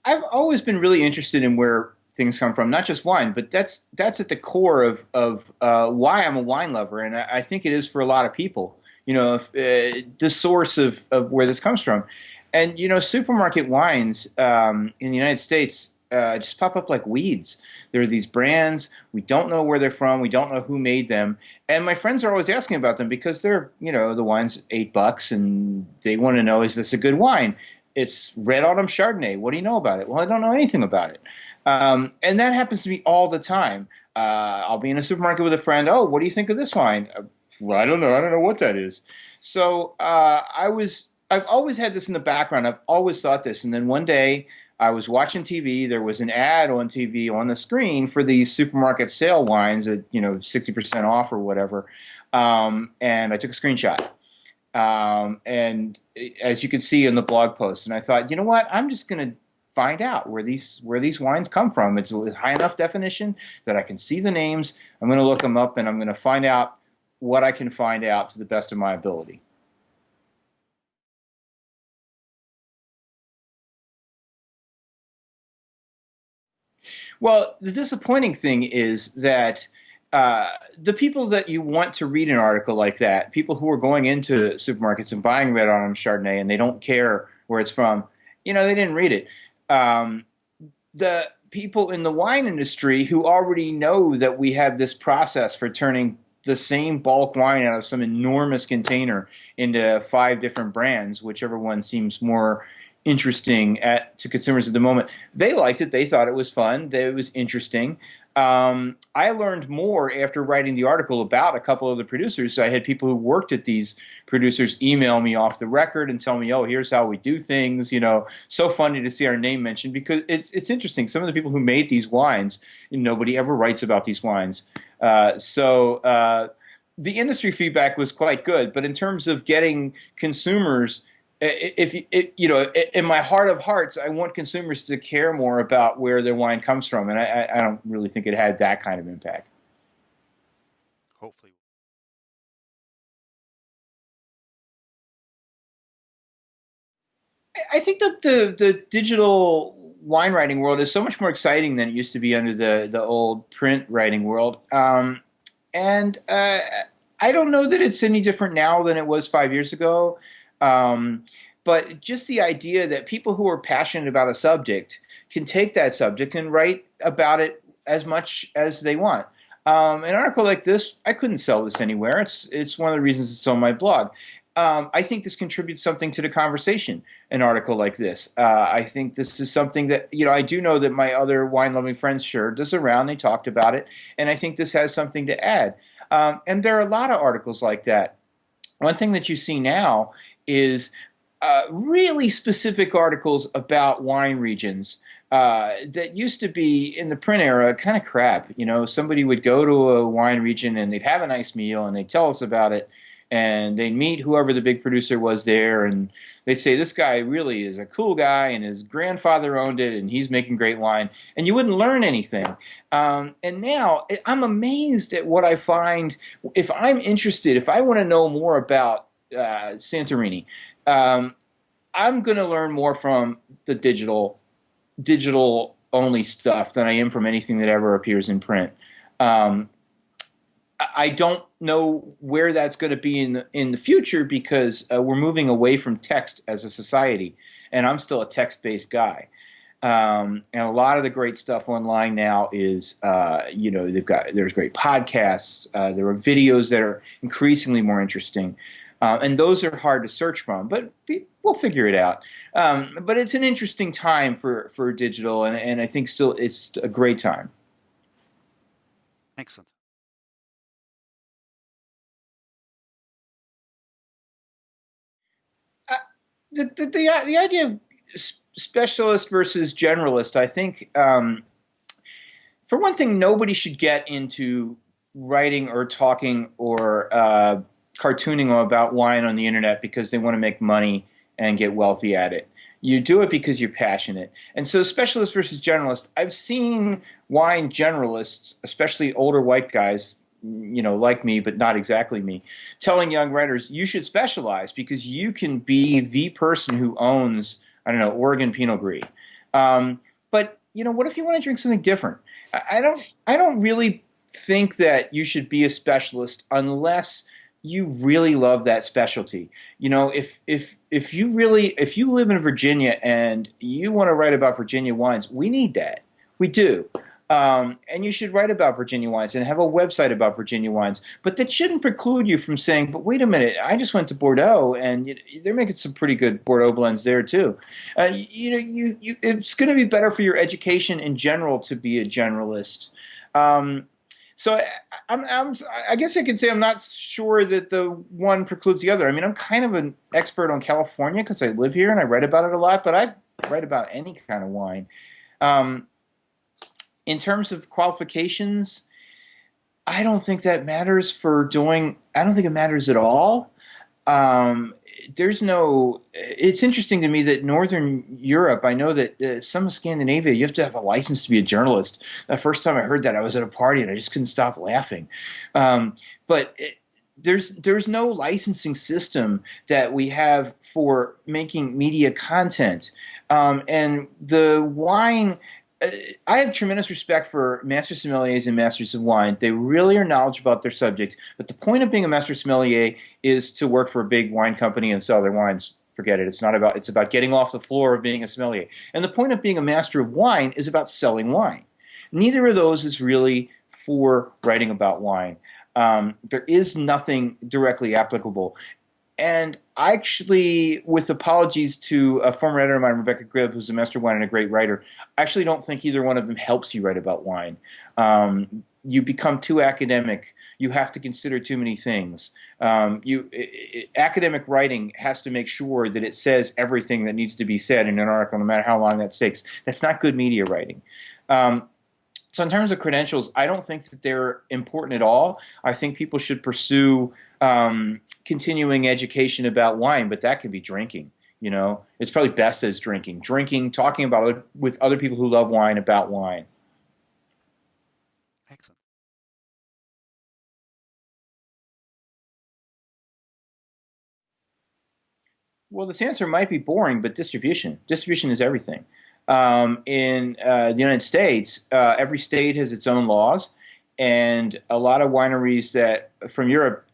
I've always been really interested in where things come from, not just wine, but that's at the core of why I'm a wine lover, and I think it is for a lot of people. The source of where this comes from, and supermarket wines in the United States just pop up like weeds. There are these brands we don't know where they're from, we don't know who made them, and my friends are always asking about them because they're the wine's $8, and they want to know, is this a good wine? It's Red Autumn Chardonnay. What do you know about it? Well, I don't know anything about it. And that happens to me all the time. I'll be in a supermarket with a friend. Oh, what do you think of this wine? Well, I don't know. I don't know what that is. So I've always had this in the background. I've always thought this. And then one day I was watching TV. There was an ad on TV on the screen for these supermarket sale wines at, 60% off or whatever. And I took a screenshot. And as you can see in the blog post, and I thought, you know what? I'm just going to find out where these wines come from. It's a high enough definition that I can see the names. I'm going to look them up, and I'm going to find out what I can find out to the best of my ability. Well, the disappointing thing is that the people that you want to read an article like that, people who are going into supermarkets and buying Red Autumn Chardonnay and they don't care where it's from, they didn't read it. Um, the people in the wine industry who already know that we have this process for turning the same bulk wine out of some enormous container into 5 different brands, whichever one seems more interesting to consumers at the moment. They liked it. They thought it was fun. That it was interesting. I learned more after writing the article about a couple of the producers. I had people who worked at these producers email me off the record and tell me, "Oh, here's how we do things." So funny to see our name mentioned because it's interesting. Some of the people who made these wines, nobody ever writes about these wines. The industry feedback was quite good, but in terms of getting consumers, in my heart of hearts, I want consumers to care more about where their wine comes from, and I don't really think it had that kind of impact. Hopefully. I think that the digital wine writing world is so much more exciting than it used to be under the old print writing world. And I don't know that it's any different now than it was 5 years ago. Um, but just the idea that people who are passionate about a subject can take that subject and write about it as much as they want. An article like this, I couldn't sell this anywhere. It's one of the reasons it's on my blog. I think this contributes something to the conversation. An article like this, I think this is something that I do know that my other wine loving friends shared this around. They talked about it, and I think this has something to add. And there are a lot of articles like that. One thing that you see now is really specific articles about wine regions that used to be in the print era kind of crap. Somebody would go to a wine region and they'd have a nice meal and they'd tell us about it, and they'd meet whoever the big producer was there, and they'd say, this guy really is a cool guy and his grandfather owned it and he's making great wine, and you wouldn't learn anything. And now I'm amazed at what I find. If I'm interested, if I want to know more about Santorini, um, I'm going to learn more from the digital only stuff than I am from anything that ever appears in print. Um, I don't know where that's going to be in the future because we're moving away from text as a society, and I'm still a text-based guy. And a lot of the great stuff online now is, there's great podcasts, there are videos that are increasingly more interesting, and those are hard to search from, but we'll figure it out. But it's an interesting time for digital, and I think still it's a great time. Excellent. Uh, the idea of specialist versus generalist, I think, for one thing, nobody should get into writing or talking or cartooning about wine on the internet because they want to make money and get wealthy at it. You do it because you're passionate. And so, specialist versus generalist, I've seen wine generalists, especially older white guys, like me, but not exactly me, telling young writers, you should specialize because you can be the person who owns, I don't know, Oregon Pinot Gris. But what if you want to drink something different? I don't really think that you should be a specialist unless you really love that specialty. If you live in Virginia and you want to write about Virginia wines, we need that. We do. And you should write about Virginia wines and have a website about Virginia wines. But that shouldn't preclude you from saying, but wait a minute, I just went to Bordeaux and they're making some pretty good Bordeaux blends there too. It's going to be better for your education in general to be a generalist. Um, I guess I could say I'm not sure that the one precludes the other. I mean, I'm kind of an expert on California because I live here and I write about it a lot, but I write about any kind of wine. Um, in terms of qualifications, I don't think that matters for doing, I don't think it matters at all. There's no, it's interesting to me that Northern Europe, I know that some of Scandinavia, you have to have a license to be a journalist. The first time I heard that, I was at a party and I just couldn't stop laughing. But there's no licensing system that we have for making media content. And the wine, I have tremendous respect for master sommeliers and masters of wine. They really are knowledgeable about their subject. But the point of being a master sommelier is to work for a big wine company and sell their wines. Forget it. It's about getting off the floor of being a sommelier. And the point of being a master of wine is about selling wine. Neither of those is really for writing about wine. There is nothing directly applicable. And I actually, with apologies to a former editor of mine, Rebecca Gribb, who's a master of wine and a great writer, I actually don't think either one of them helps you write about wine. You become too academic. You have to consider too many things. Academic writing has to make sure that it says everything that needs to be said in an article, no matter how long that takes. That's not good media writing. So in terms of credentials, I don't think that they're important at all. I think people should pursue continuing education about wine, but that could be drinking. It's probably best as drinking, talking about it with other people who love wine about wine. Excellent. Well, this answer might be boring, but distribution is everything. In the United States, every state has its own laws, and a lot of wineries that from Europe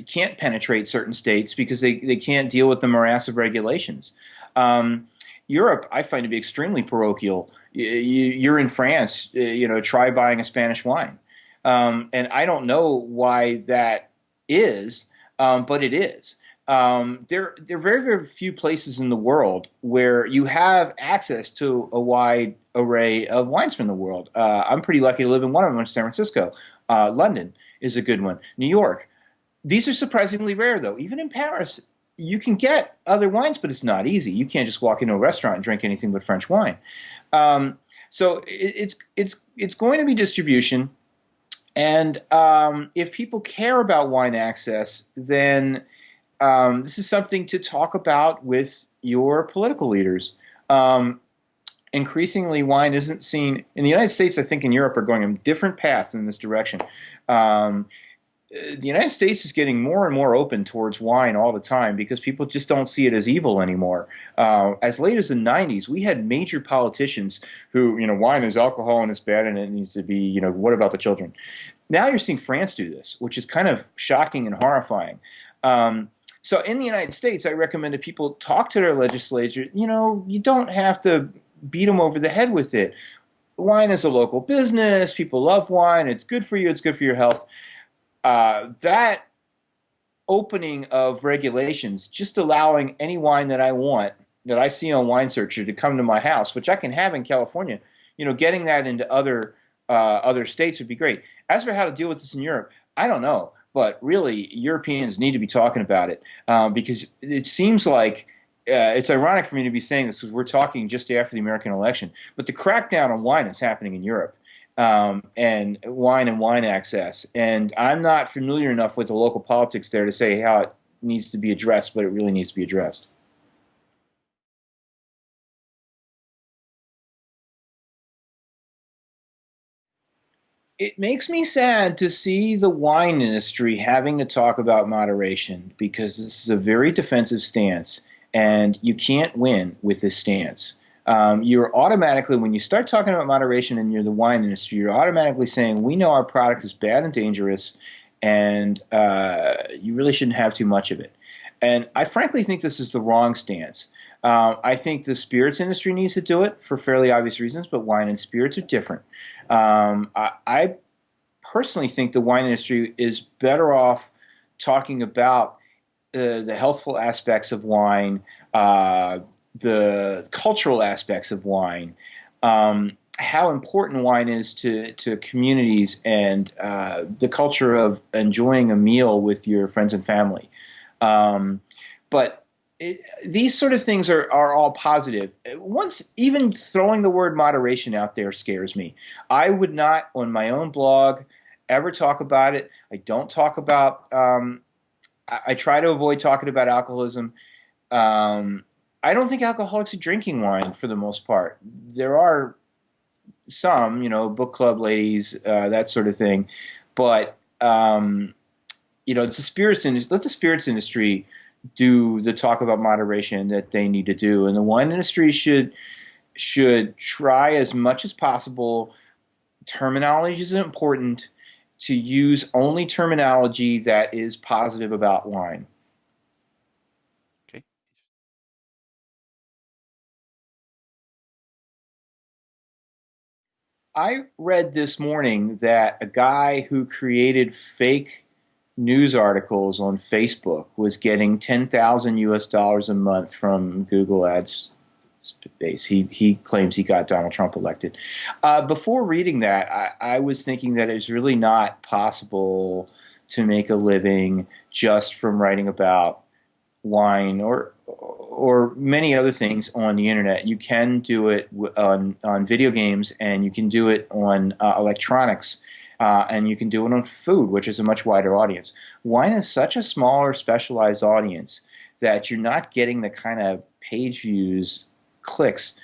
can't penetrate certain states because they can't deal with the morass of regulations. Europe, I find to be extremely parochial. You're in France, try buying a Spanish wine, and I don't know why that is, but it is. There are very, very few places in the world where you have access to a wide array of wines from the world. I'm pretty lucky to live in one of them, in San Francisco. London is a good one. New York. These are surprisingly rare, though. Even in Paris, you can get other wines, but it's not easy. You can't just walk into a restaurant and drink anything but French wine. So it's going to be distribution, and if people care about wine access, then this is something to talk about with your political leaders. Increasingly, wine isn't seen in the United States. I think in Europe are going in different paths in this direction. The United States is getting more and more open towards wine all the time because people just don't see it as evil anymore. As late as the 90s, we had major politicians who, wine is alcohol and it's bad and it needs to be, what about the children? Now you're seeing France do this, which is kind of shocking and horrifying. So in the United States, I recommend that people talk to their legislature. You don't have to beat them over the head with it. Wine is a local business. People love wine. It's good for you. It's good for your health. That opening of regulations, just allowing any wine that I want, that I see on Wine Searcher to come to my house, which I can have in California, getting that into other states would be great. As for how to deal with this in Europe, I don't know. But really, Europeans need to be talking about it because it seems like it's ironic for me to be saying this because we're talking just after the American election. But the crackdown on wine is happening in Europe and wine access. And I'm not familiar enough with the local politics there to say how it needs to be addressed, but it really needs to be addressed. It makes me sad to see the wine industry having to talk about moderation because this is a very defensive stance, and you can't win with this stance. You're automatically, when you start talking about moderation and you're the wine industry, you're automatically saying, we know our product is bad and dangerous, and you really shouldn't have too much of it. And I frankly think this is the wrong stance. I think the spirits industry needs to do it for fairly obvious reasons, but wine and spirits are different. I personally think the wine industry is better off talking about the healthful aspects of wine, the cultural aspects of wine, how important wine is to communities, and the culture of enjoying a meal with your friends and family. But these sort of things are all positive. Once even throwing the word moderation out there scares me. I would not, on my own blog, ever talk about it. I don't talk about. I try to avoid talking about alcoholism. I don't think alcoholics are drinking wine for the most part. There are some, book club ladies, that sort of thing, but it's the spirits industry. Let the spirits industry do the talk about moderation that they need to do, and the wine industry should try as much as possible. Terminology is important, to use only terminology that is positive about wine. Okay. I read this morning that a guy who created fake news articles on Facebook was getting 10,000 US dollars a month from Google Ads space. He claims he got Donald Trump elected. Before reading that, I was thinking that it's really not possible to make a living just from writing about wine or many other things on the internet. You can do it on video games, and you can do it on electronics, and you can do it on food, which is a much wider audience. Wine is such a smaller, specialized audience that you're not getting the kind of page views, clicks,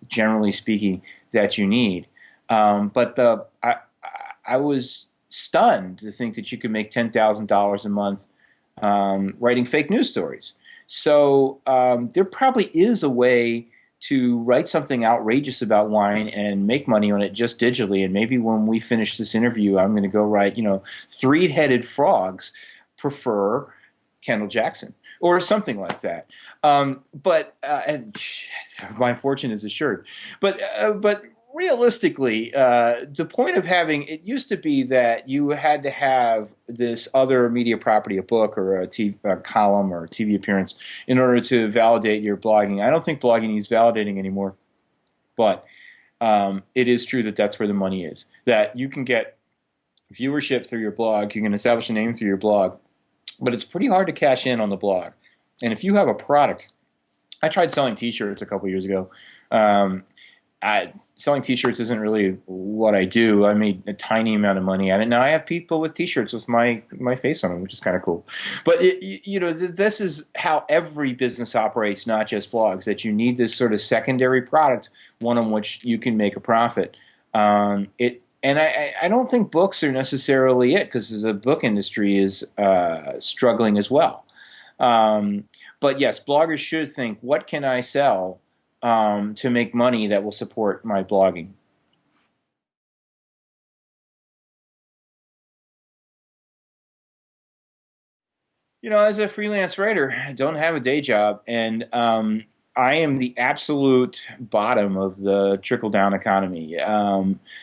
generally speaking, that you need. I was stunned to think that you could make $10,000 a month writing fake news stories. So there probably is a way to write something outrageous about wine and make money on it just digitally. And maybe when we finish this interview, I'm going to go write, three-headed frogs prefer Kendall Jackson or something like that. And my fortune is assured. But realistically, the point of having it used to be that you had to have this other media property, a book or a column or a TV appearance, in order to validate your blogging. I don't think blogging needs validating anymore, but it is true that that's where the money is. That you can get viewership through your blog, you can establish a name through your blog, but it's pretty hard to cash in on the blog. And if you have a product, I tried selling T-shirts a couple years ago. Selling T-shirts isn't really what I do. I made a tiny amount of money at it. Now I have people with T-shirts with my face on them, which is kind of cool. But this is how every business operates, not just blogs. That you need this sort of secondary product, one on which you can make a profit. And I don't think books are necessarily it, because the book industry is struggling as well. But yes, bloggers should think, what can I sell to make money that will support my blogging? As a freelance writer, I don't have a day job, and I am the absolute bottom of the trickle-down economy.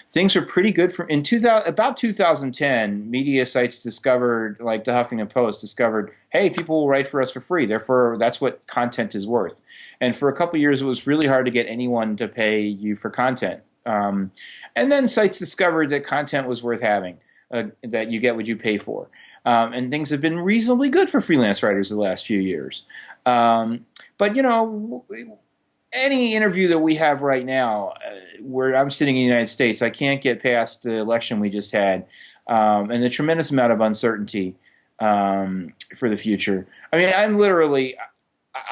Things are pretty good in about 2010. Media sites discovered, like the Huffington Post, discovered, hey, people will write for us for free. Therefore, that's what content is worth. And for a couple of years, it was really hard to get anyone to pay you for content. And then sites discovered that content was worth having, that you get what you pay for. And things have been reasonably good for freelance writers the last few years. But any interview that we have right now, where I'm sitting in the United States, I can't get past the election we just had, and the tremendous amount of uncertainty for the future. I mean,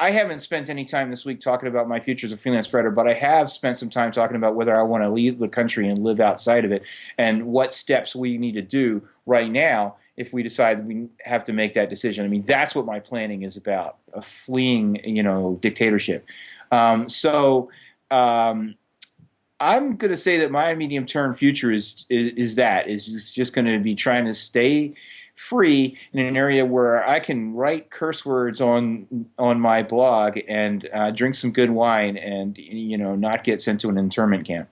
I haven't spent any time this week talking about my future as a freelance writer, but I have spent some time talking about whether I want to leave the country and live outside of it, and what steps we need to do right now if we decide we have to make that decision. I mean, that's what my planning is about, fleeing, dictatorship. So Um, I'm going to say that my medium term future is just going to be trying to stay free in an area where I can write curse words on my blog and drink some good wine and not get sent to an internment camp.